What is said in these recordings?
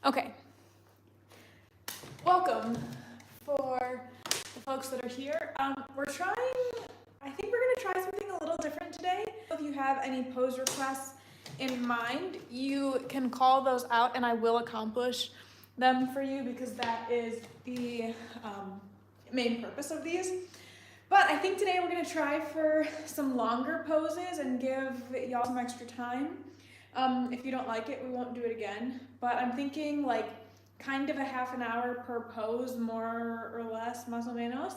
Okay. Welcome for the folks that are here. I think we're gonna try something a little different today. If you have any pose requests in mind, you can call those out and I will accomplish them for you because that is the main purpose of these. But I think today we're gonna try for some longer poses and give y'all some extra time. If you don't like it, we won't do it again. But I'm thinking like kind of a half an hour per pose, more or less, más o menos.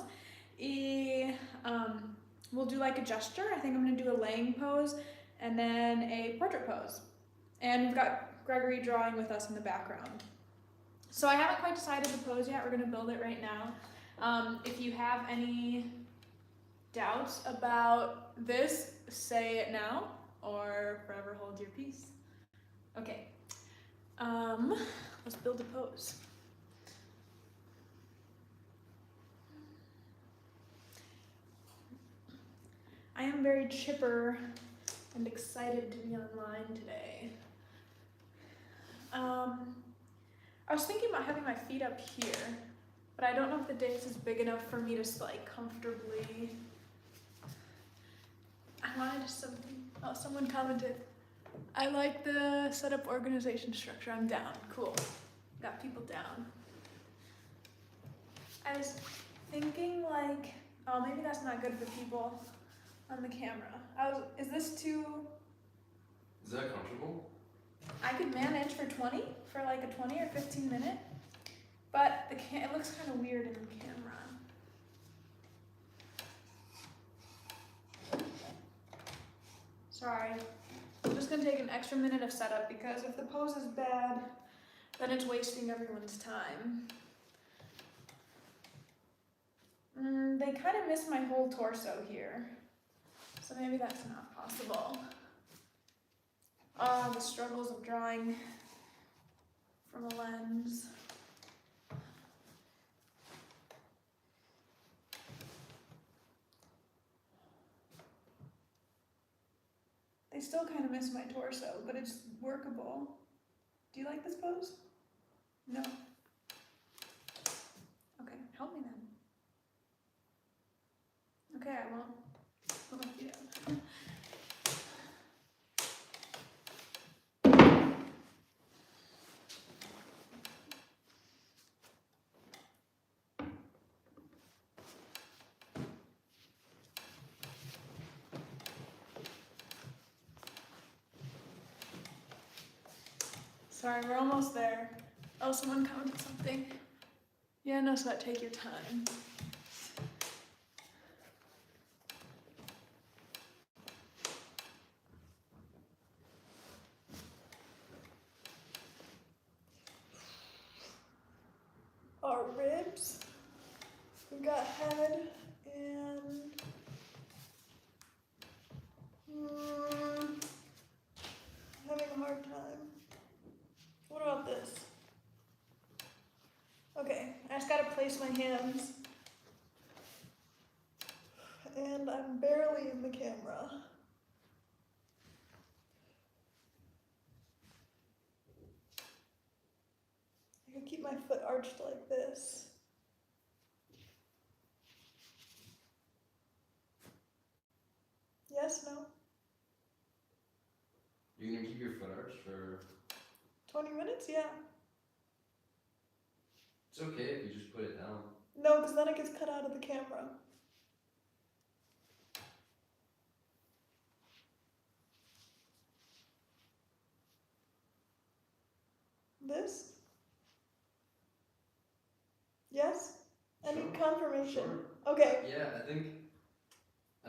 We'll do like a gesture. I think I'm gonna do a laying pose and then a portrait pose. And we've got Gregory drawing with us in the background. So I haven't quite decided the pose yet. We're gonna build it right now. If you have any doubts about this, say it now or forever hold your peace. Okay, let's build a pose. I am very chipper and excited to be online today. I was thinking about having my feet up here, but I don't know if the dais is big enough for me to like comfortably. I wanted someone commented. I like the setup organization structure. I'm down. Cool. Got people down. I was thinking like, oh, maybe that's not good for people on the camera. Is this too? Is that comfortable? I could manage for like a 20 or 15 minute, but it looks kind of weird in the camera. Sorry. I'm just gonna take an extra minute of setup because if the pose is bad, then it's wasting everyone's time. They kind of miss my whole torso here, so maybe that's not possible. The struggles of drawing from a lens. They still kind of miss my torso, but it's workable. Do you like this pose? No? Okay, help me then. Okay, I won't put my feet up. Sorry, we're almost there. Oh, someone commented something. Yeah, no sweat, take your time. Our ribs. We've got head and having a hard time. What about this? Okay, I just gotta place my hands. And I'm barely in the camera. I can keep my foot arched like this. Yes, no? You're gonna keep your foot arched for 20 minutes? Yeah. It's okay if you just put it down. No, because then it gets cut out of the camera. This? Yes? Any Sure. confirmation? Sure. Okay. Yeah, I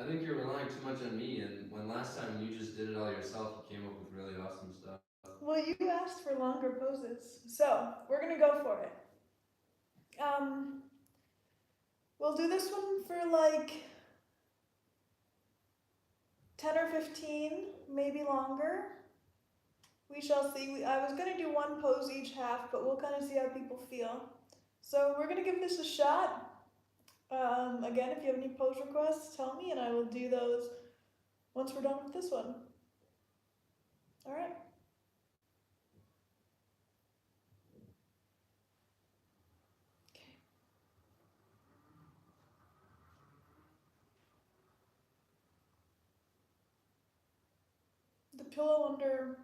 think you're relying too much on me, and when last time you just did it all yourself, you came up with really awesome stuff. Well, you asked for longer poses, so we're gonna go for it. We'll do this one for like 10 or 15, maybe longer. We shall see. I was gonna do one pose each half, but we'll kind of see how people feel. So we're gonna give this a shot. Again, if you have any pose requests, tell me and I will do those once we're done with this one. All right. pillow under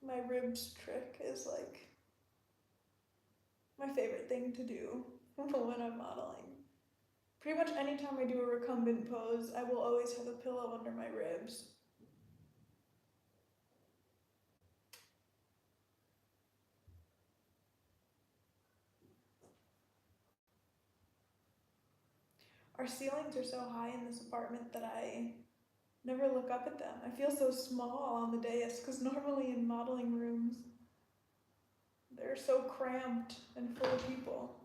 my ribs trick is like my favorite thing to do when I'm modeling. Pretty much anytime I do a recumbent pose, I will always have a pillow under my ribs. Our ceilings are so high in this apartment that I never look up at them. I feel so small on the dais because normally in modeling rooms, they're so cramped and full of people.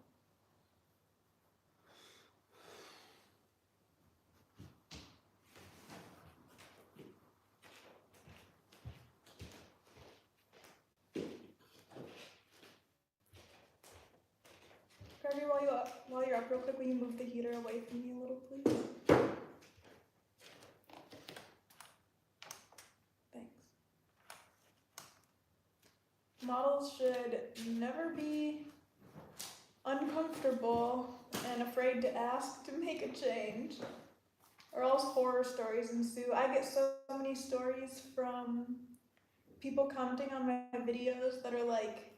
Gregory, while you're up real quick, will you move the heater away from me a little, please? Thanks. Models should never be uncomfortable and afraid to ask to make a change, or else horror stories ensue. I get so many stories from people commenting on my videos that are like,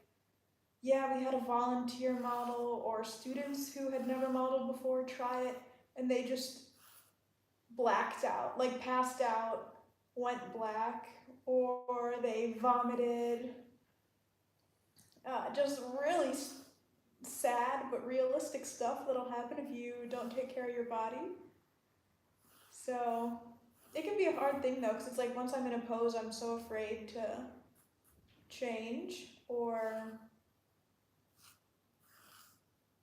yeah, we had a volunteer model, or students who had never modeled before try it and they just blacked out, like passed out, went black, or they vomited. Just really sad but realistic stuff that'll happen if you don't take care of your body. So it can be a hard thing though, because it's like once I'm in a pose, I'm so afraid to change or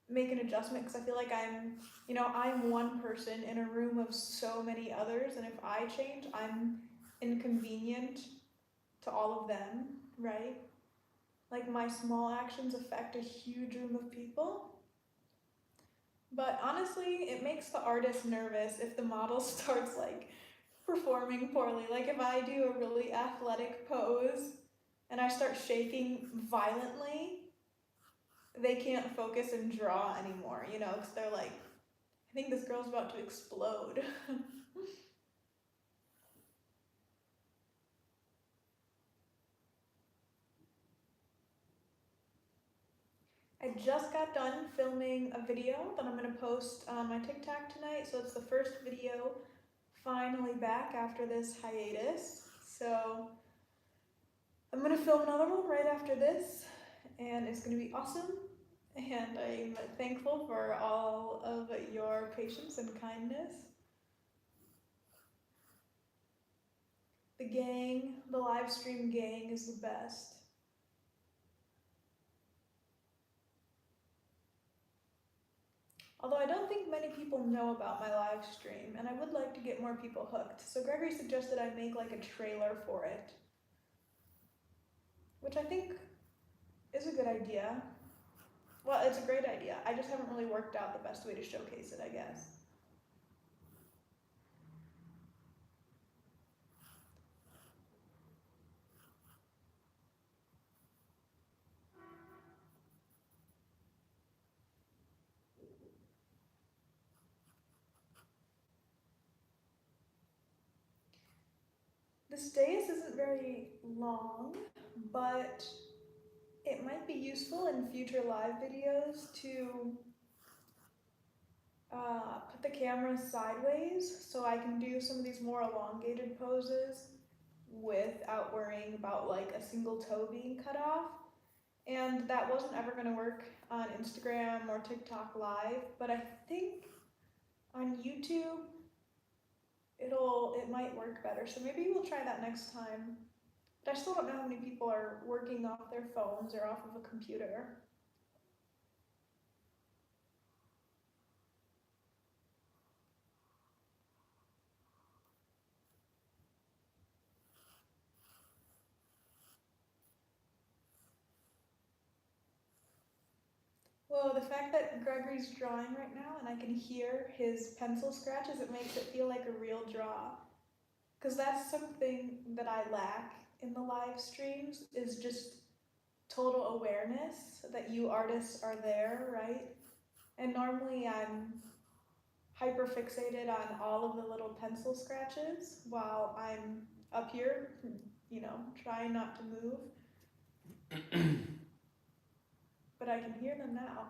make an adjustment, because I feel like I'm one person in a room of so many others, and if I change, I'm inconvenient to all of them, right? Like my small actions affect a huge room of people. But honestly, it makes the artist nervous if the model starts like performing poorly. Like if I do a really athletic pose and I start shaking violently, they can't focus and draw anymore, because they're like, I think this girl's about to explode. I just got done filming a video that I'm going to post on my TikTok tonight, so it's the first video finally back after this hiatus. So I'm going to film another one right after this, and it's going to be awesome. And I'm thankful for all of your patience and kindness. The gang, the live stream gang is the best. Although I don't think many people know about my live stream, and I would like to get more people hooked. So Gregory suggested I make like a trailer for it, which I think is a good idea. Well, it's a great idea. I just haven't really worked out the best way to showcase it, I guess. This dais isn't very long, but it might be useful in future live videos to put the camera sideways so I can do some of these more elongated poses without worrying about like a single toe being cut off. And that wasn't ever going to work on Instagram or TikTok live, but I think on YouTube it might work better. So maybe we'll try that next time. But I still don't know how many people are working off their phones or off of a computer. Well, the fact that Gregory's drawing right now and I can hear his pencil scratches, it makes it feel like a real draw. Because that's something that I lack in the live streams, is just total awareness that you artists are there, right? And normally I'm hyper fixated on all of the little pencil scratches while I'm up here, you know, trying not to move. But I can hear them now.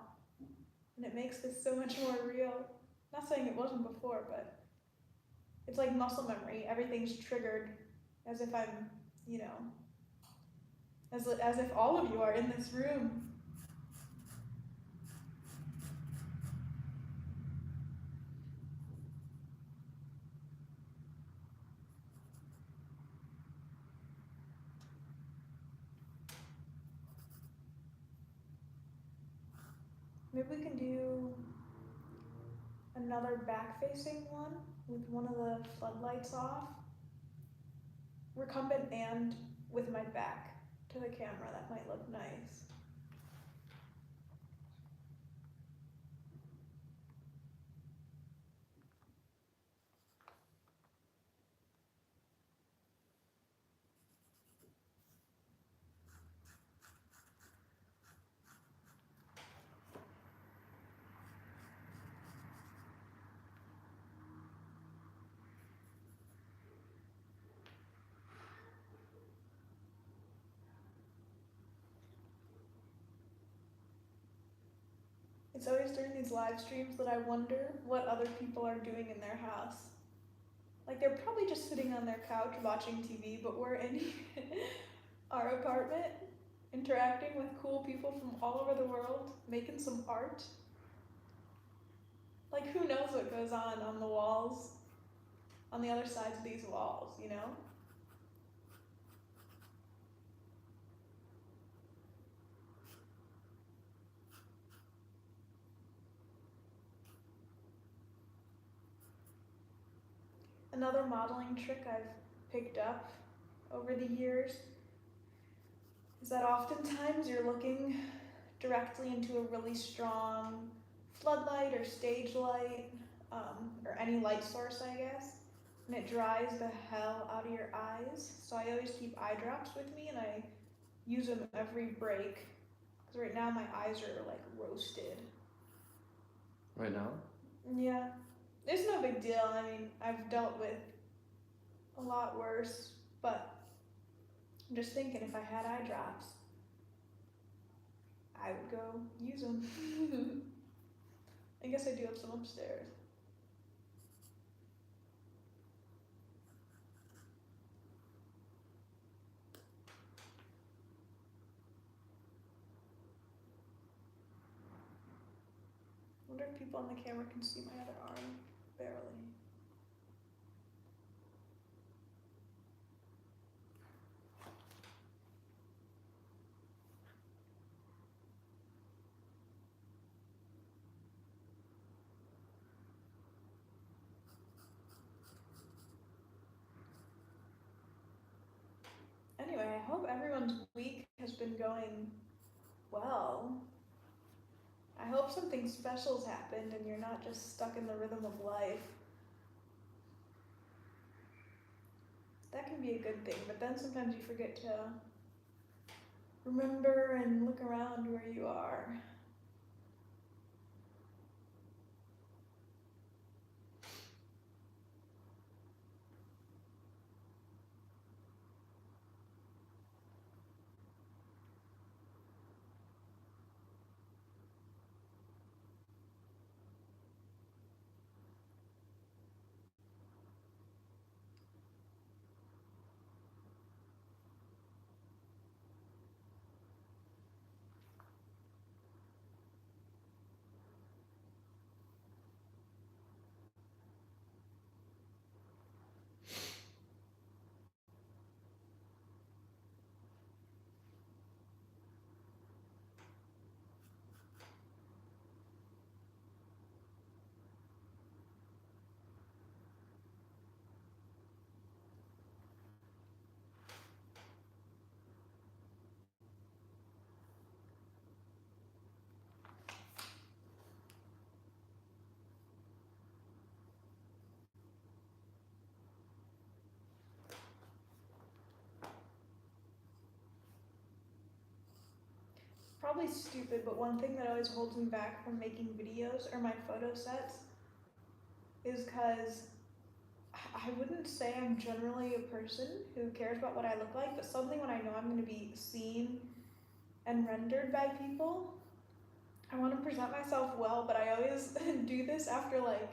And it makes this so much more real. Not saying it wasn't before, but it's like muscle memory. Everything's triggered as if I'm, you know, as if all of you are in this room. Maybe we can do another back-facing one with one of the floodlights off. Recumbent and with my back to the camera. That might look nice. It's always during these live streams that I wonder what other people are doing in their house. Like they're probably just sitting on their couch watching TV, but we're in our apartment interacting with cool people from all over the world, making some art. Like who knows what goes on the walls, on the other sides of these walls, you know? Another modeling trick I've picked up over the years is that oftentimes you're looking directly into a really strong floodlight or stage light, or any light source, I guess, and it dries the hell out of your eyes. So I always keep eye drops with me and I use them every break, because right now my eyes are like roasted. Right now? Yeah, it's no big deal. I mean, I've dealt with a lot worse, but I'm just thinking if I had eye drops, I would go use them. I guess I do have some upstairs. I wonder if people on the camera can see my other arm. Barely. Anyway, I hope everyone's week has been going well. I hope something special's happened and you're not just stuck in the rhythm of life. That can be a good thing, but then sometimes you forget to remember and look around where you are. Probably stupid, but one thing that always holds me back from making videos or my photo sets is because I wouldn't say I'm generally a person who cares about what I look like, but suddenly when I know I'm going to be seen and rendered by people, I want to present myself well, but I always do this after like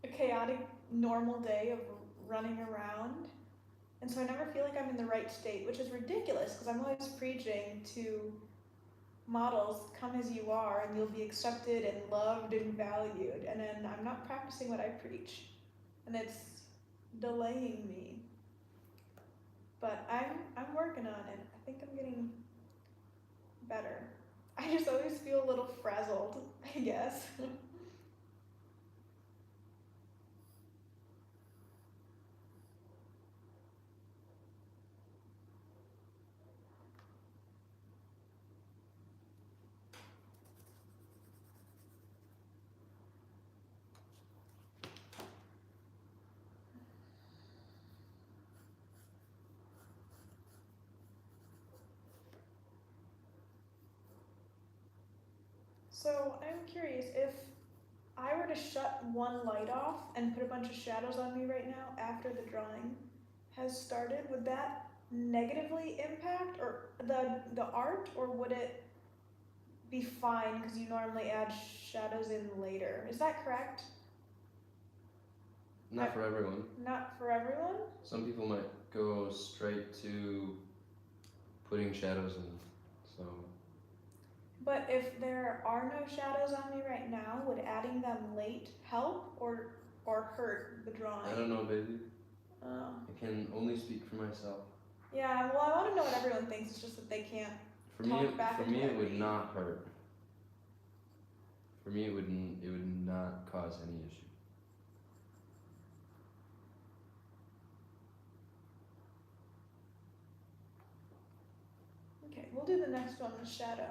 a chaotic normal day of running around. And so I never feel like I'm in the right state, which is ridiculous because I'm always preaching to models, come as you are and you'll be accepted and loved and valued. And then I'm not practicing what I preach. And it's delaying me. But I'm working on it. I think I'm getting better. I just always feel a little frazzled, I guess. So I'm curious, if I were to shut one light off and put a bunch of shadows on me right now after the drawing has started, would that negatively impact or the art, or would it be fine because you normally add shadows in later? Is that correct? Not for everyone. Not for everyone? Some people might go straight to putting shadows in, so. But if there are no shadows on me right now, would adding them late help or hurt the drawing? I don't know, baby. Oh. I can only speak for myself. Yeah, well, I want to know what everyone thinks. It's just that they can't. For me, it would not hurt. For me, it would not cause any issue. Okay, we'll do the next one with shadow.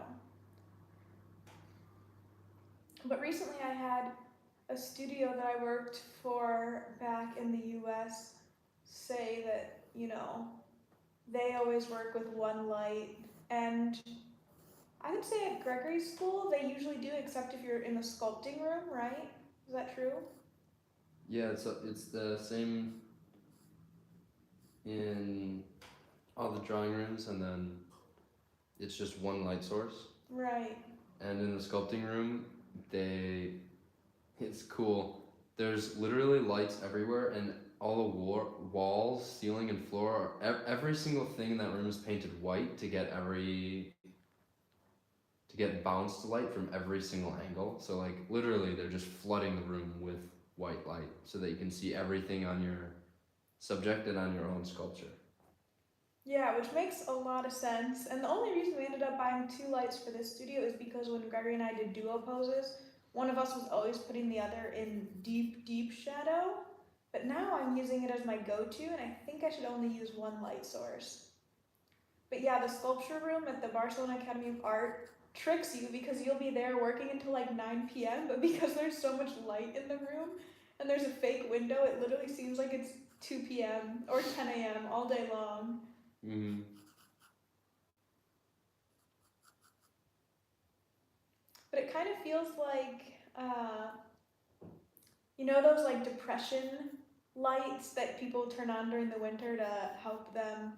But recently I had a studio that I worked for back in the US say that, you know, they always work with one light, and I would say at Gregory's school they usually do, except if you're in the sculpting room, right? Is that true? Yeah, it's the same in all the drawing rooms, and then it's just one light source. Right. And in the sculpting room, it's cool. There's literally lights everywhere, and all the walls, ceiling, and floor, every single thing in that room is painted white to get bounced light from every single angle. So like literally they're just flooding the room with white light so that you can see everything on your subject and on your own sculpture. Yeah, which makes a lot of sense. And the only reason we ended up buying two lights for this studio is because when Gregory and I did duo poses, one of us was always putting the other in deep, deep shadow. But now I'm using it as my go-to, and I think I should only use one light source. But yeah, the sculpture room at the Barcelona Academy of Art tricks you because you'll be there working until like 9 p.m., but because there's so much light in the room and there's a fake window, it literally seems like it's 2 p.m. or 10 a.m. all day long. Mm-hmm. But it kind of feels like, you know, those like depression lights that people turn on during the winter to help them.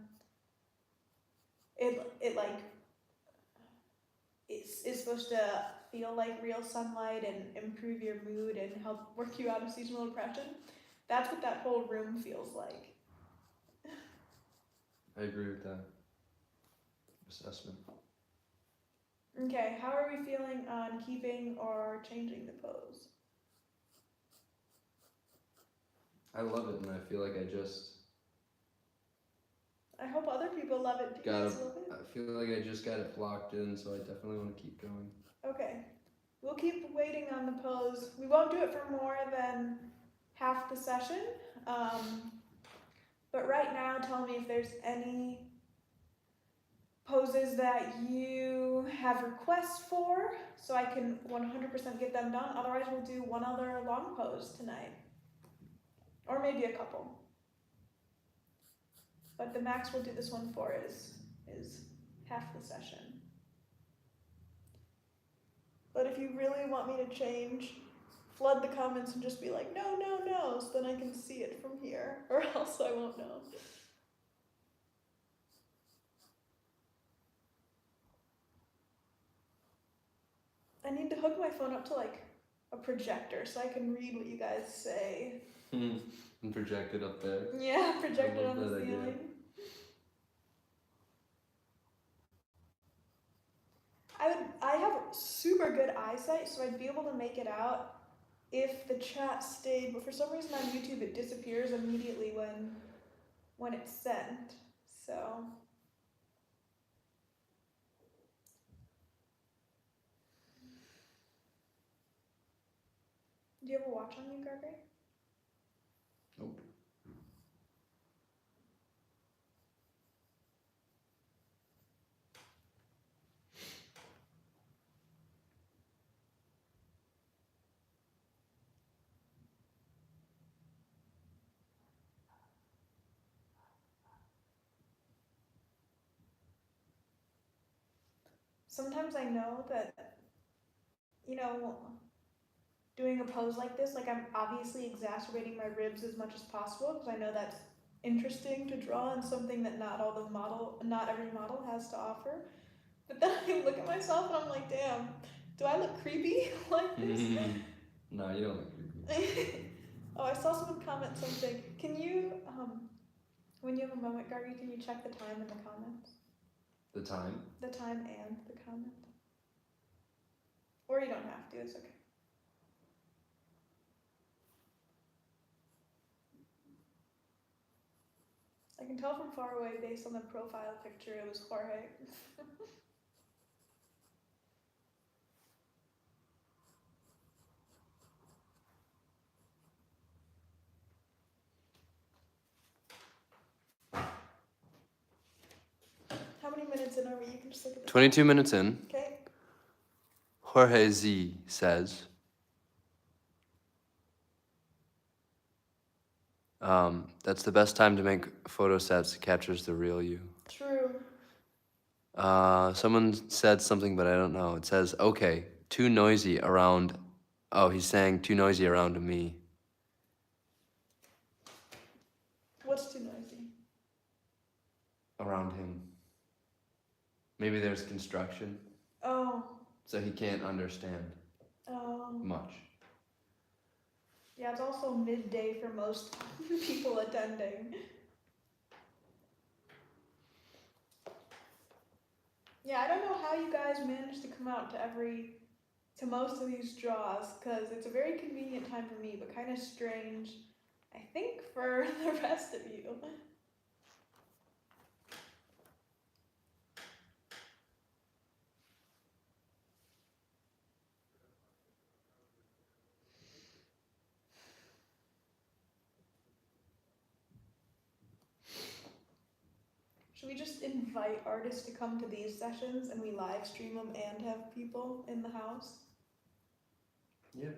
It's supposed to feel like real sunlight and improve your mood and help work you out of seasonal depression. That's what that whole room feels like. I agree with that assessment. Okay, how are we feeling on keeping or changing the pose? I love it, and I feel like I hope other people love it. Do you guys love it? I feel like I just got it blocked in, so I definitely want to keep going. Okay, we'll keep waiting on the pose. We won't do it for more than half the session. But right now, tell me if there's any poses that you have requests for, so I can 100% get them done. Otherwise, we'll do one other long pose tonight. Or maybe a couple. But the max we'll do this one for is half the session. But if you really want me to change flood the comments and just be like, no, no, no, so then I can see it from here, or else I won't know. I need to hook my phone up to like a projector so I can read what you guys say. And project it up there. Yeah, project it love on the that idea. ceiling. I have super good eyesight, so I'd be able to make it out if the chat stayed, but for some reason on YouTube it disappears immediately when it's sent. So do you have a watch on you, Gregory? Nope. Sometimes I know that, you know, doing a pose like this, like I'm obviously exacerbating my ribs as much as possible because I know that's interesting to draw and something that not every model has to offer. But then I look at myself and I'm like, damn, do I look creepy like this? No, you don't look creepy. Oh, I saw someone comment something. Can you, when you have a moment, Gargi, can you check the time in the comments? The time? The time and the comment. Or you don't have to, it's okay. I can tell from far away based on the profile picture it was Jorge. How many minutes in are we? You can just look at the 22 minutes in. Okay. Jorge Z says, that's the best time to make photo sets that captures the real you. True. Someone said something, but I don't know. It says, okay, too noisy around. Oh, he's saying too noisy around me. What's too noisy? Around him. Maybe there's construction, Oh. so he can't understand Um. much. Yeah, it's also midday for most people attending. Yeah, I don't know how you guys manage to come out to most of these draws, because it's a very convenient time for me, but kind of strange, I think, for the rest of you. Should we just invite artists to come to these sessions and we live stream them and have people in the house? Yeah.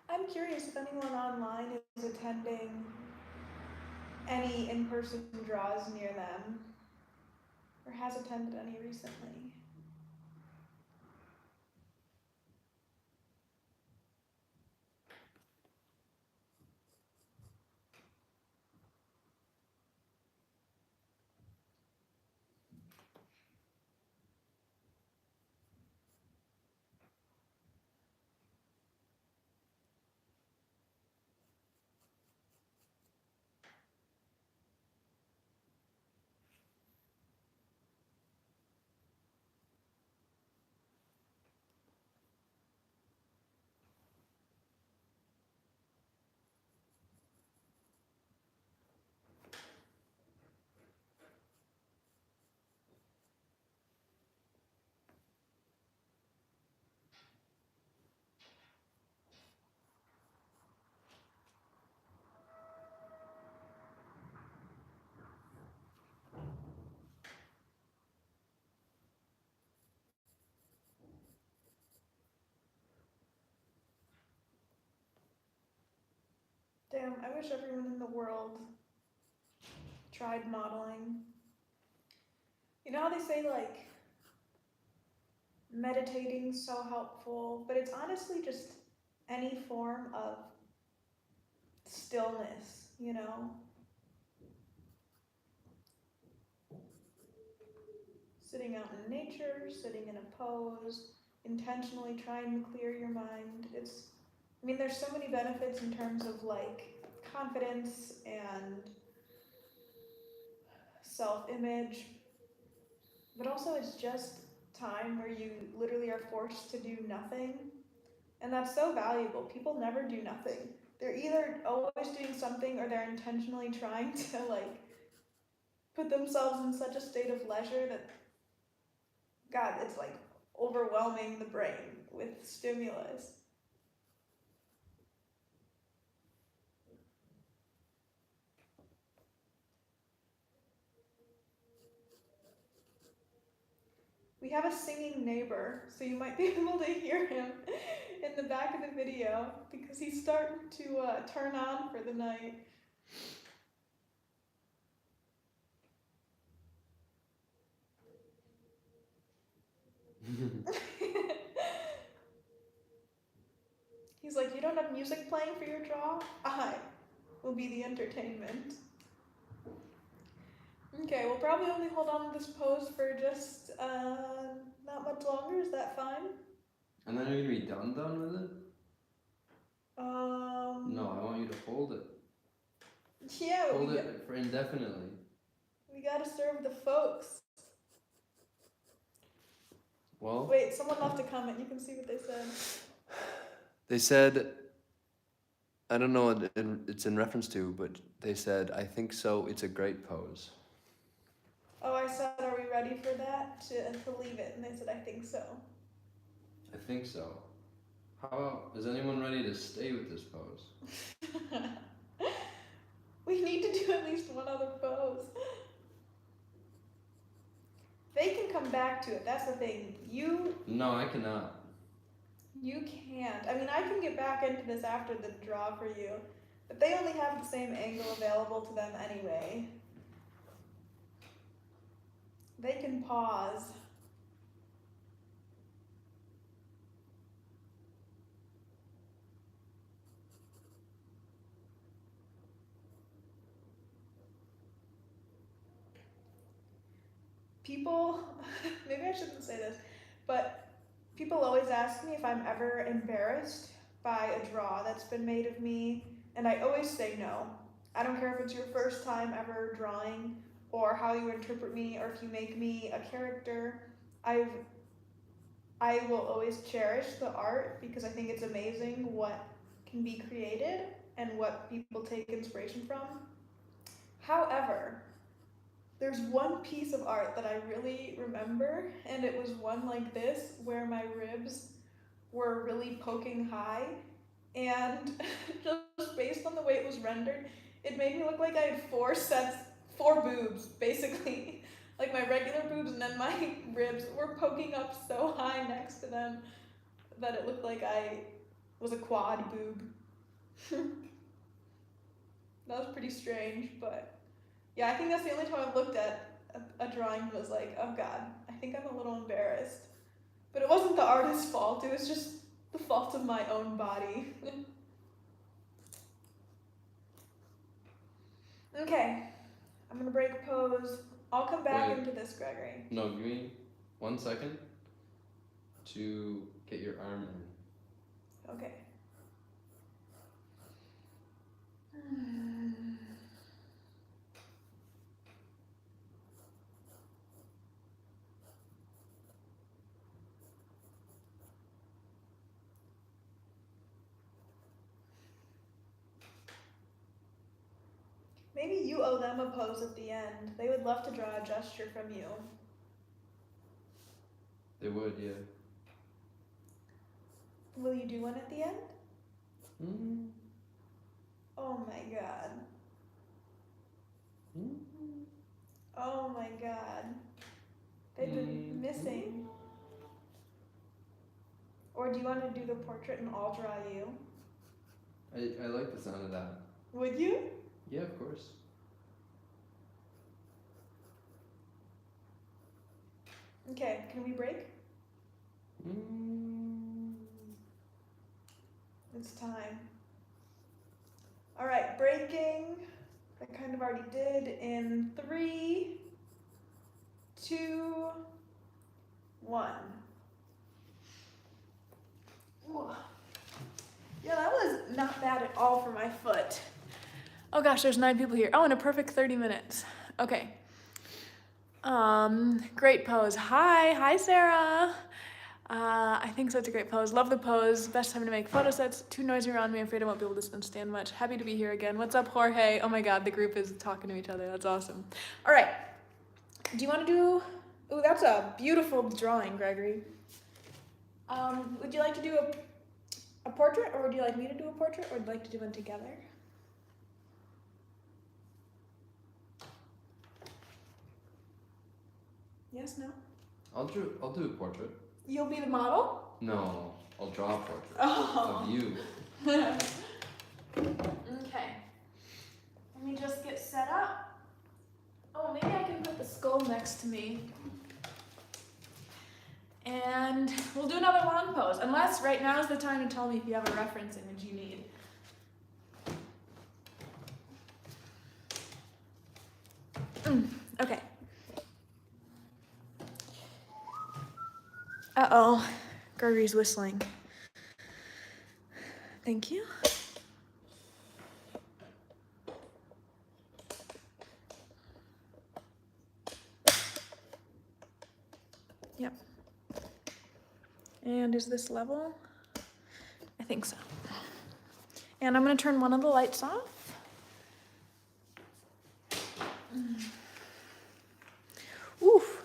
I'm curious if anyone online is attending any in-person draws near them, or has attended any recently. Damn, I wish everyone in the world tried modeling. You know how they say, like, meditating's so helpful, but it's honestly just any form of stillness, you know? Sitting out in nature, sitting in a pose, intentionally trying to clear your mind. I mean, there's so many benefits in terms of like confidence and self-image, but also it's just time where you literally are forced to do nothing. And that's so valuable. People never do nothing. They're either always doing something or they're intentionally trying to like put themselves in such a state of leisure that, God, it's like overwhelming the brain with stimulus. We have a singing neighbor, so you might be able to hear him in the back of the video because he's starting to turn on for the night. He's like, you don't have music playing for your draw? I will be the entertainment. Okay, we'll probably only hold on to this pose for just not much longer. Is that fine? And then you're gonna be done with it? No, I want you to hold it. Yeah, Hold it for indefinitely. we gotta serve the folks. Well, Wait, someone left a comment. You can see what they said. they said, I don't know what it's in reference to, but they said, I think so, it's a great pose. Oh, I said, are we ready for that? To leave it, and they said, I think so. I think so. How about, is anyone ready to stay with this pose? We need to do at least one other pose. They can come back to it. That's the thing. No, I cannot. You can't. I mean, I can get back into this after the draw for you, but they only have the same angle available to them anyway. They can pause. People, maybe I shouldn't say this, but people always ask me if I'm ever embarrassed by a draw that's been made of me, and I always say no. I don't care if it's your first time ever drawing, or how you interpret me, or if you make me a character. I will always cherish the art because I think it's amazing what can be created and what people take inspiration from. However, there's one piece of art that I really remember, and it was one like this where my ribs were really poking high, and just based on the way it was rendered, it made me look like I had four boobs, basically. Like my regular boobs, and then my ribs were poking up so high next to them that it looked like I was a quad boob. That was pretty strange, but yeah, I think that's the only time I've looked at a drawing and was like, oh God, I think I'm a little embarrassed. But it wasn't the artist's fault, it was just the fault of my own body. Okay, I'm gonna break pose. I'll come back Wait. into this, Gregory. No, give me 1 second to get your arm in. Okay. Maybe you owe them a pose at the end. They would love to draw a gesture from you. They would, yeah. Will you do one at the end? Mm-hmm. Oh my God. Mm-hmm. Oh my God. They've been missing. Or do you want to do the portrait and I'll draw you? I like the sound of that. Would you? Yeah, of course. Okay, can we break? It's time. All right, breaking. I kind of already did in 3, 2, 1. Ooh. Yeah, that was not bad at all for my foot. Oh gosh, there's 9 people here. Oh, in a perfect 30 minutes. Okay. Great pose. Hi Sarah. I think such a great pose. Love the pose. Best time to make photo sets. Too noisy around me. Afraid I won't be able to stand much. Happy to be here again. What's up, Jorge? Oh my God, the group is talking to each other. That's awesome. All right. Do you want to do? Oh, that's a beautiful drawing, Gregory. Would you like to do a portrait, or would you like me to do a portrait, or would you like to do one together? Yes, no? I'll do a portrait. You'll be the model? No, I'll draw a portrait Oh. of you. Okay. Let me just get set up. Oh, maybe I can put the skull next to me. And we'll do another long pose, unless right now is the time to tell me if you have a reference image you need. Okay. Uh-oh, Gregory's whistling. Thank you. Yep. And is this level? I think so. And I'm gonna turn one of the lights off. Oof.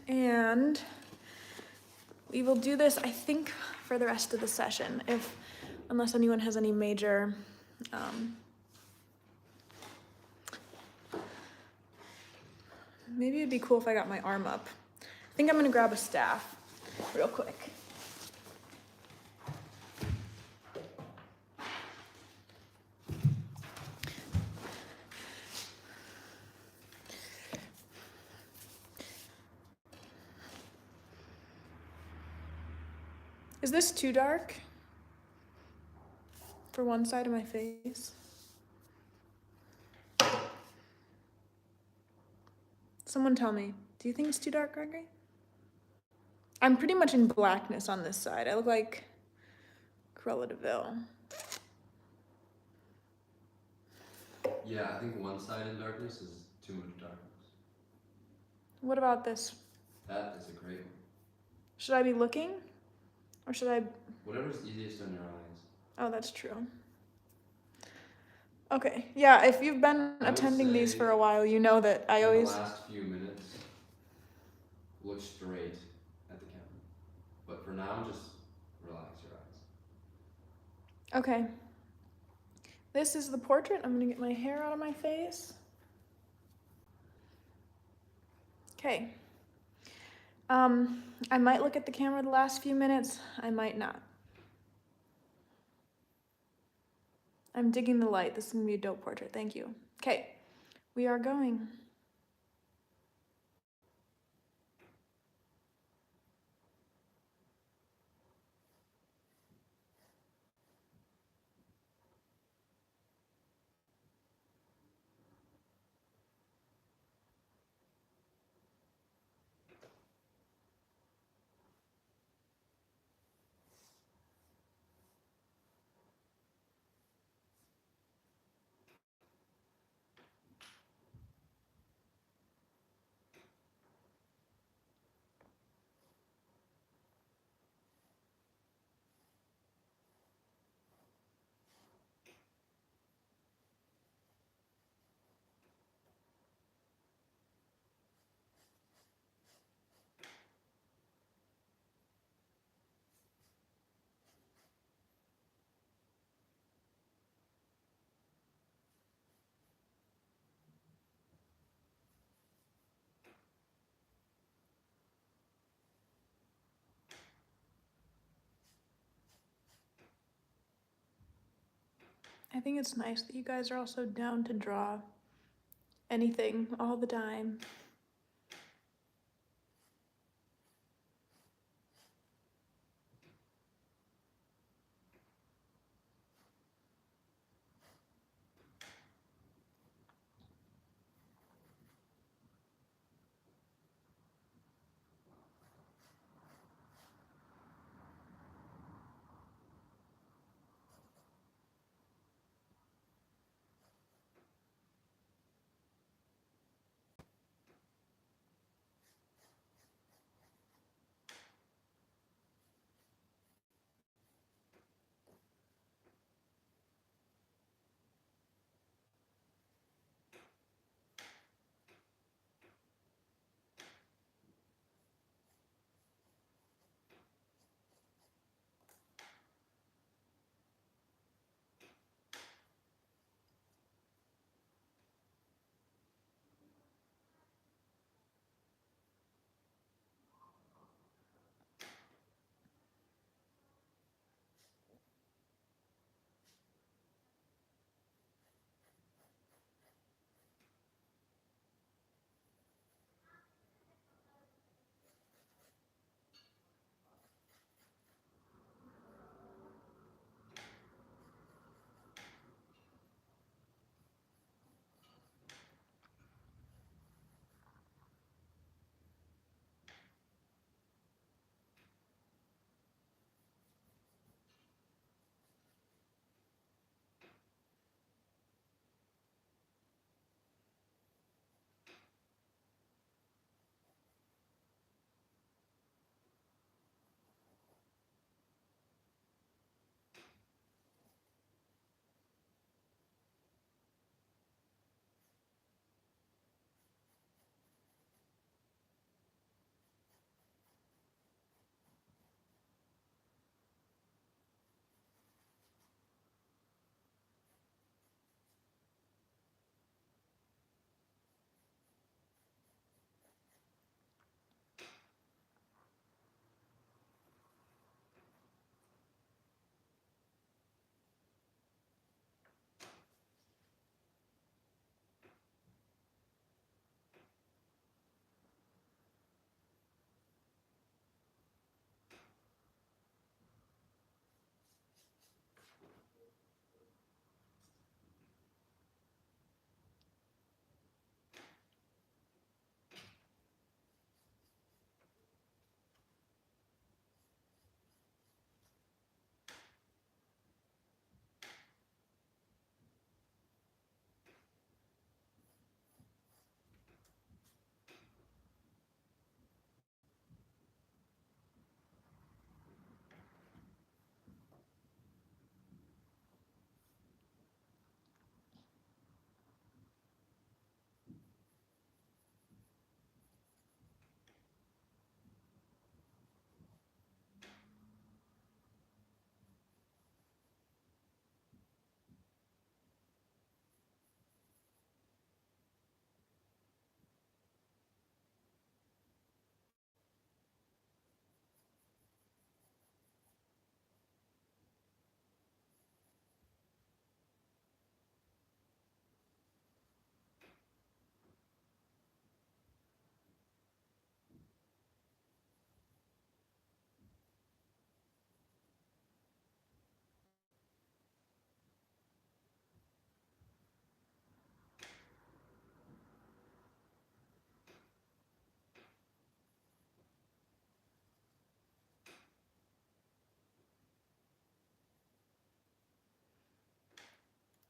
And we will do this, I think, for the rest of the session, unless anyone has any major maybe it'd be cool if I got my arm up. I think I'm gonna grab a staff real quick. Is this too dark for one side of my face? Someone tell me, do you think it's too dark, Gregory? I'm pretty much in blackness on this side. I look like Cruella de Vil. Yeah, I think one side in darkness is too much darkness. What about this? That is a great one. Should I be looking? Or should I? Whatever's easiest on your eyes. Oh, that's true. Okay, yeah, if you've been attending these for a while, you know that I always... the last few minutes, look straight at the camera. But for now, just relax your eyes. Okay. This is the portrait. I'm gonna get my hair out of my face. Okay. I might look at the camera the last few minutes. I might not. I'm digging the light. This is gonna be a dope portrait. Thank you. Okay, we are going. I think it's nice that you guys are also down to draw anything all the time.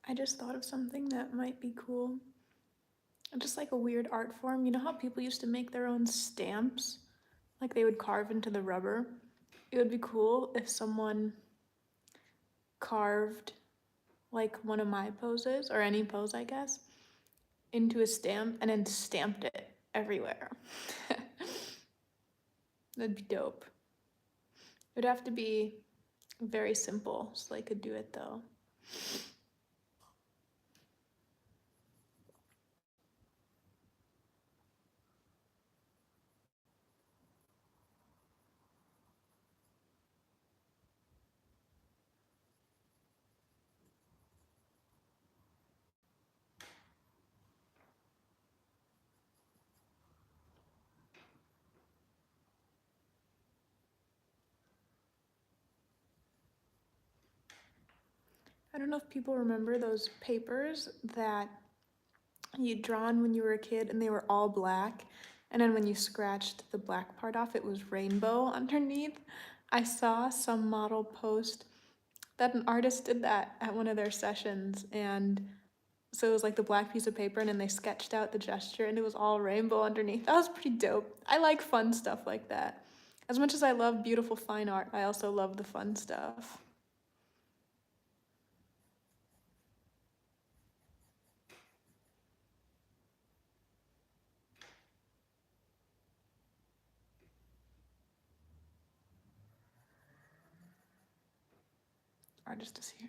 I just thought of something that might be cool. Just like a weird art form. You know how people used to make their own stamps? Like they would carve into the rubber? It would be cool if someone carved like one of my poses, or any pose, I guess, into a stamp and then stamped it everywhere. That'd be dope. It would have to be very simple so I could do it though. I don't know if people remember those papers that you'd drawn when you were a kid and they were all black. And then when you scratched the black part off, it was rainbow underneath. I saw some model post that an artist did that at one of their sessions. And so it was like the black piece of paper and then they sketched out the gesture and it was all rainbow underneath. That was pretty dope. I like fun stuff like that. As much as I love beautiful fine art, I also love the fun stuff. Artist is here.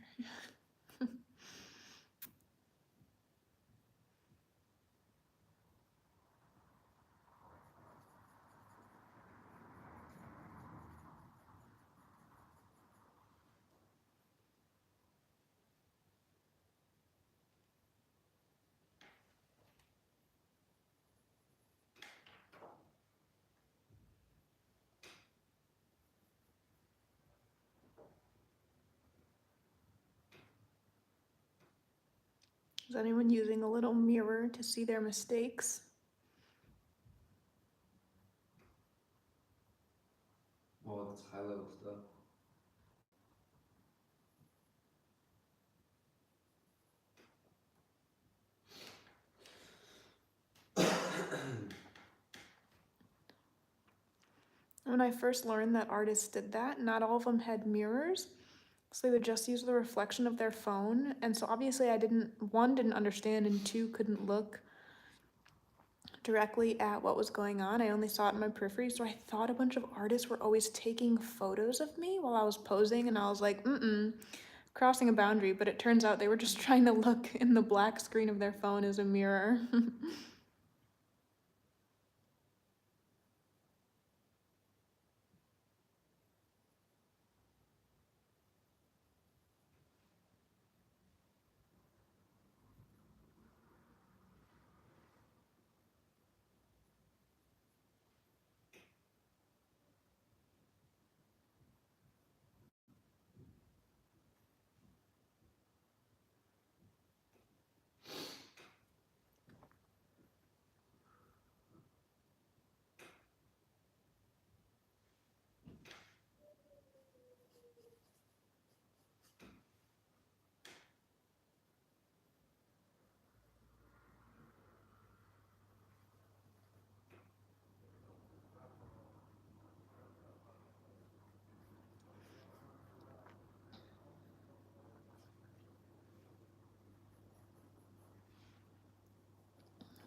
Is anyone using a little mirror to see their mistakes? Oh, it's high level stuff. When I first learned that artists did that, not all of them had mirrors. So they would just use the reflection of their phone. And so obviously I didn't understand, and two, couldn't look directly at what was going on. I only saw it in my periphery. So I thought a bunch of artists were always taking photos of me while I was posing. And I was like, crossing a boundary. But it turns out they were just trying to look in the black screen of their phone as a mirror.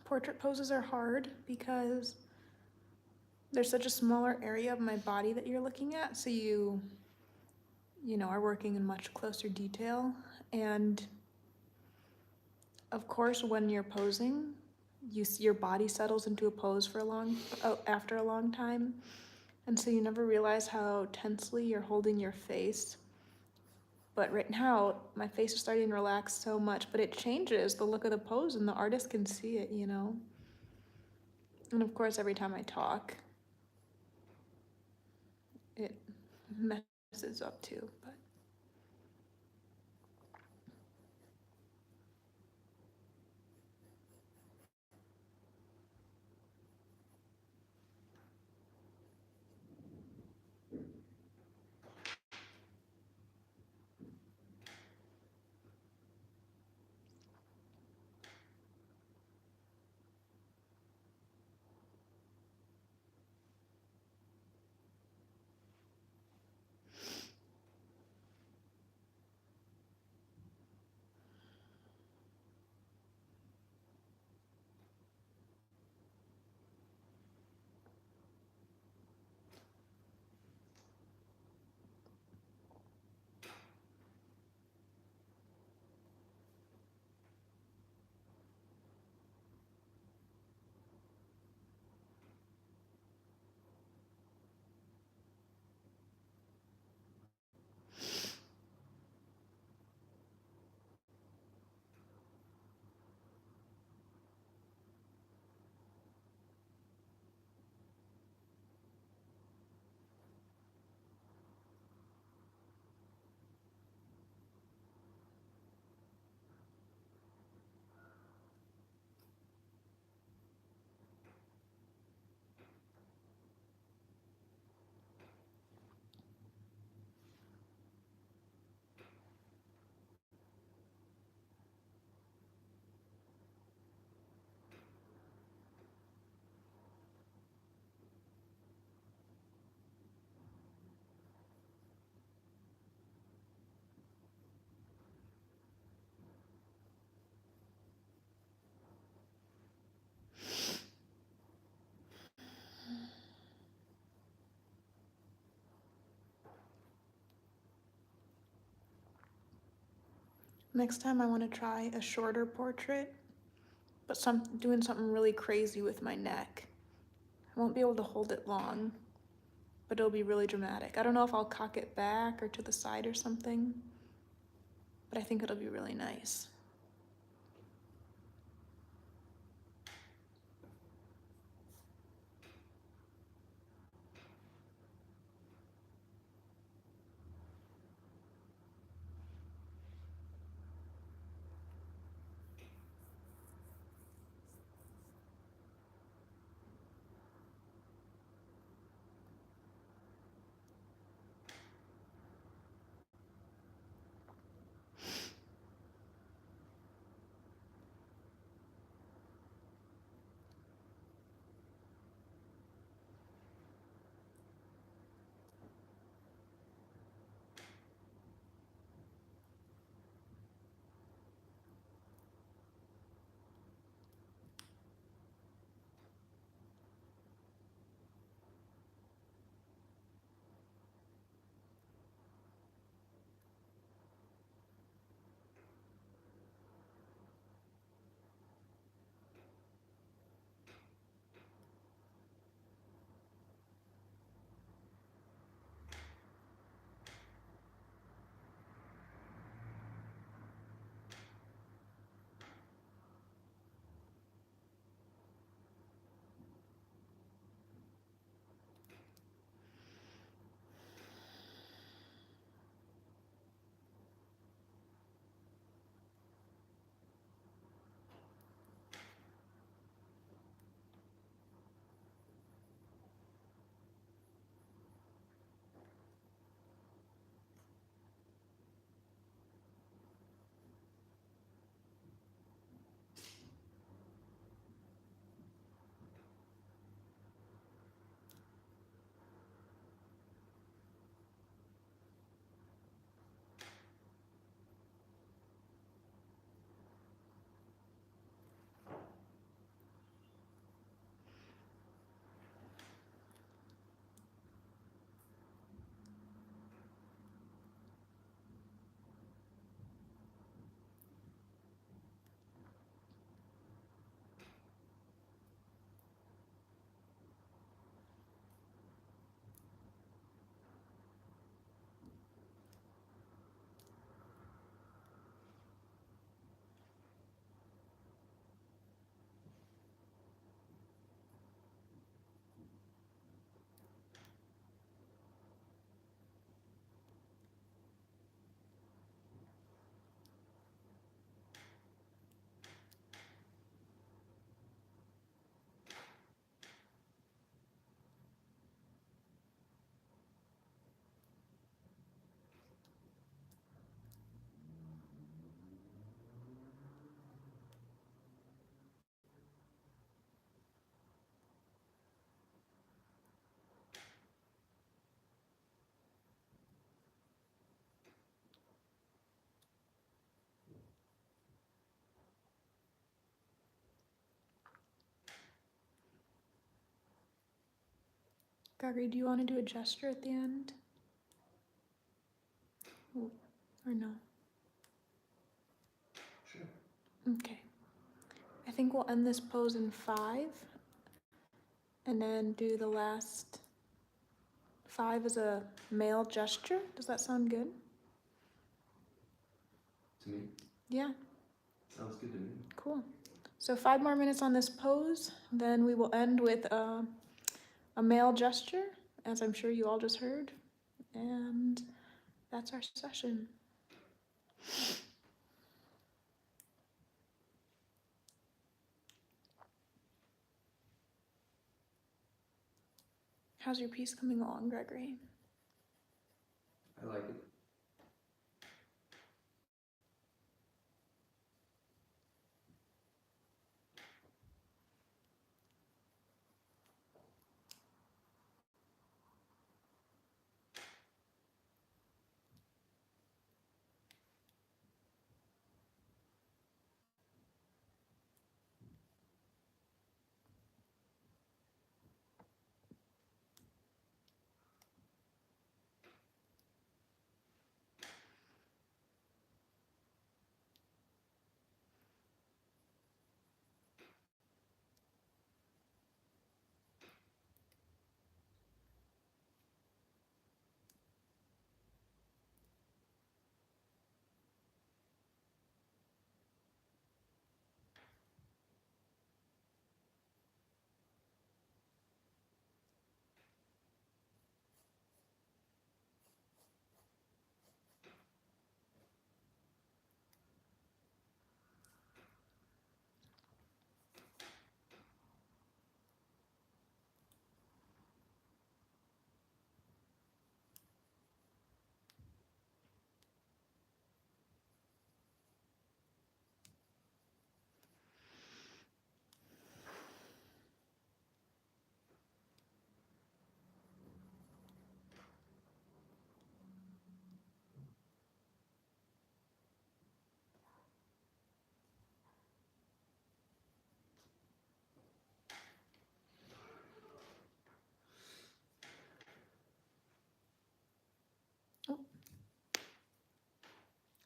Portrait poses are hard because there's such a smaller area of my body that you're looking at, so you are working in much closer detail. And of course, when you're posing, your body settles into a pose for after a long time, and so you never realize how tensely you're holding your face. But right now, my face is starting to relax so much, but it changes the look of the pose, and the artist can see it, And of course, every time I talk, it messes up too, but. Next time I want to try a shorter portrait, but doing something really crazy with my neck. I won't be able to hold it long, but it'll be really dramatic. I don't know if I'll cock it back or to the side or something, but I think it'll be really nice. Gregory, do you want to do a gesture at the end? Ooh, or no? Sure. Okay. I think we'll end this pose in 5, and then do the last 5 as a male gesture. Does that sound good? To me? Yeah, Sounds good to me. cool. So 5 more minutes on this pose, then we will end with a male gesture, as I'm sure you all just heard, and that's our session. How's your piece coming along, Gregory? I like it.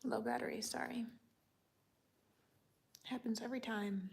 Low battery, sorry. Happens every time.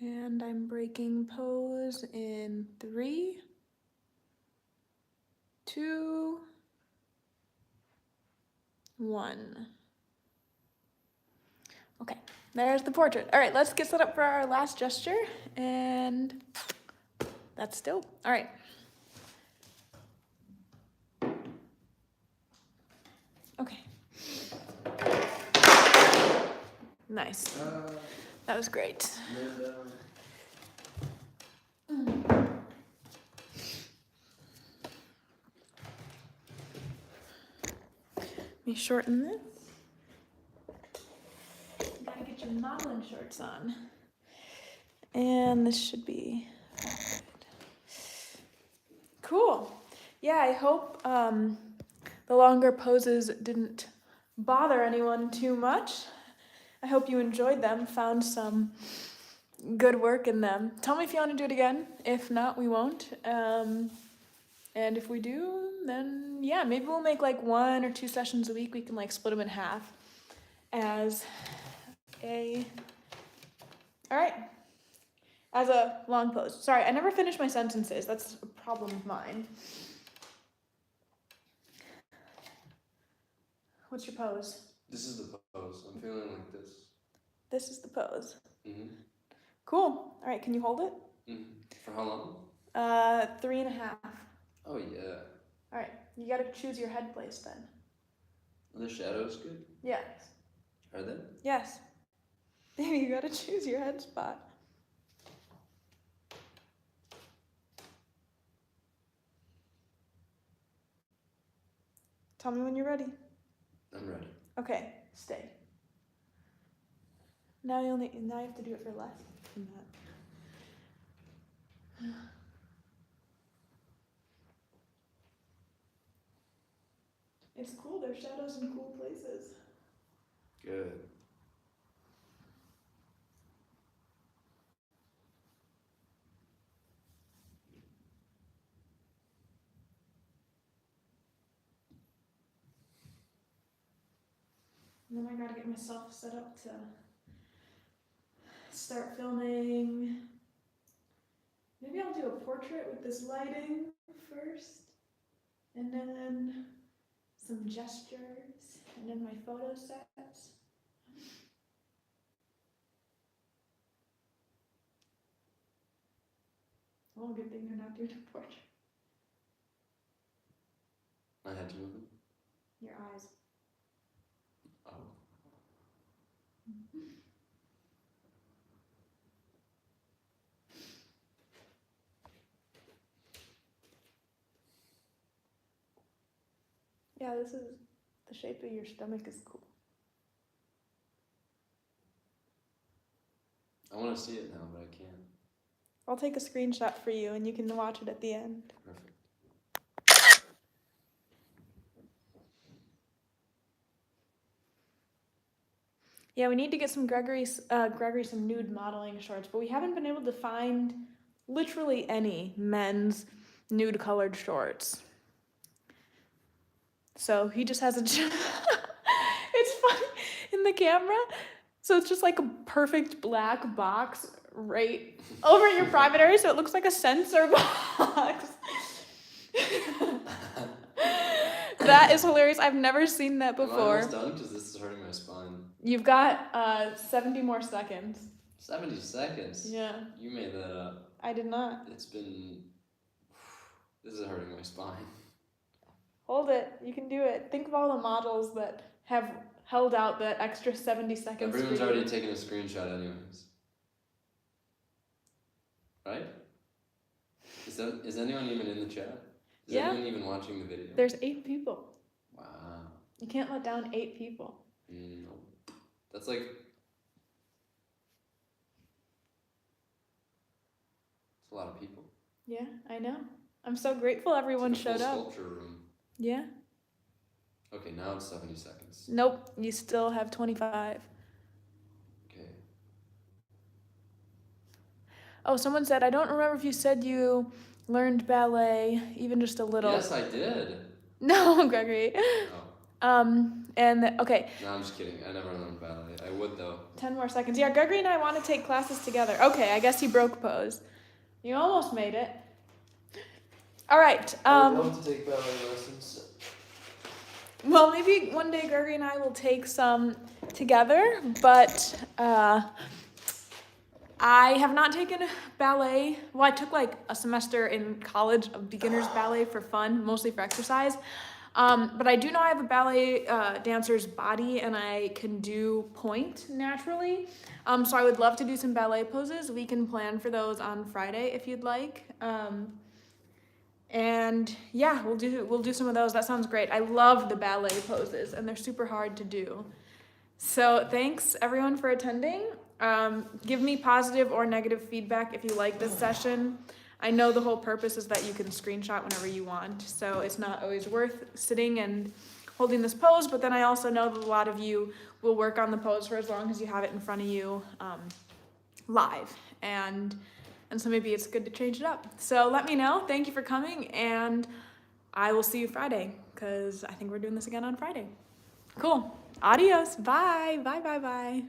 And I'm breaking pose in 3, 2, 1. Okay, there's the portrait. All right, let's get set up for our last gesture, and that's still. All right. Okay. Nice. That was great. Let me shorten this. You gotta get your modeling shorts on. And this should be good. Cool. Yeah, I hope the longer poses didn't bother anyone too much. I hope you enjoyed them, found some good work in them. Tell me if you want to do it again. If not, we won't. And if we do, then yeah, maybe we'll make like 1 or 2 sessions a week. We can like split them in half as a, all right, as a long pose. Sorry, I never finish my sentences. That's a problem of mine. What's your pose? This is the pose. I'm feeling like this. This is the pose. Mm-hmm. Cool. All right, can you hold it? Mm-hmm. For how long? 3.5. Oh yeah. All right, you gotta choose your head place then. Are the shadows good? Yes. Are they? Yes. Baby, you gotta choose your head spot. Tell me when you're ready. I'm ready. Okay, stay. Now you have to do it for less than that. It's cool, there's shadows in cool places. Good. And then I gotta get myself set up to start filming. Maybe I'll do a portrait with this lighting first, and then some gestures, and then my photo sets. Oh, good thing you're not doing a portrait. My head to move. Your eyes. Oh. Yeah, this is the shape of your stomach is cool. I want to see it now, but I can't. I'll take a screenshot for you and you can watch it at the end. Perfect. Yeah, we need to get some Gregory some nude modeling shorts, but we haven't been able to find literally any men's nude colored shorts. So he just has a, it's funny in the camera. So it's just like a perfect black box right over your private area, so it looks like a sensor box. That is hilarious. I've never seen that Am I before. almost done? Because this is hurting my spine. You've got 70 more seconds. 70 seconds? Yeah. You made that up. I did not. It's been... This is hurting my spine. Hold it. You can do it. Think of all the models that have held out that extra 70 seconds. Everyone's for you. already taken a screenshot anyways. Right? Is anyone even in the chat? Is Yeah. anyone even watching the video? There's 8 people. Wow. You can't let down 8 people. No. That's like... It's a lot of people. Yeah, I know. I'm so grateful everyone It's like a showed full up. sculpture room. Yeah. Okay, now it's 70 seconds. Nope. You still have 25. Okay. Oh, someone said, I don't remember if you said you learned ballet, even just a little. Yes, I did. No, Gregory. Oh. Okay, No, I'm just kidding. I never learned ballet. I would though. 10 more seconds. Yeah, Gregory and I want to take classes together. Okay, I guess he broke pose. You almost made it. All right. I would love to take ballet lessons. Well, maybe one day Gregory and I will take some together, but I have not taken ballet. Well, I took like a semester in college of beginner's ballet for fun, mostly for exercise. But I do know I have a ballet dancer's body and I can do point naturally. So I would love to do some ballet poses. We can plan for those on Friday if you'd like. And yeah, we'll do some of those. That sounds great. I love the ballet poses and they're super hard to do. So thanks everyone for attending. Give me positive or negative feedback if you like this session. I know the whole purpose is that you can screenshot whenever you want, so it's not always worth sitting and holding this pose, but then I also know that a lot of you will work on the pose for as long as you have it in front of you live, and so maybe it's good to change it up. So let me know. Thank you for coming, and I will see you Friday, because I think we're doing this again on Friday. Cool. Adios. Bye. Bye, bye, bye.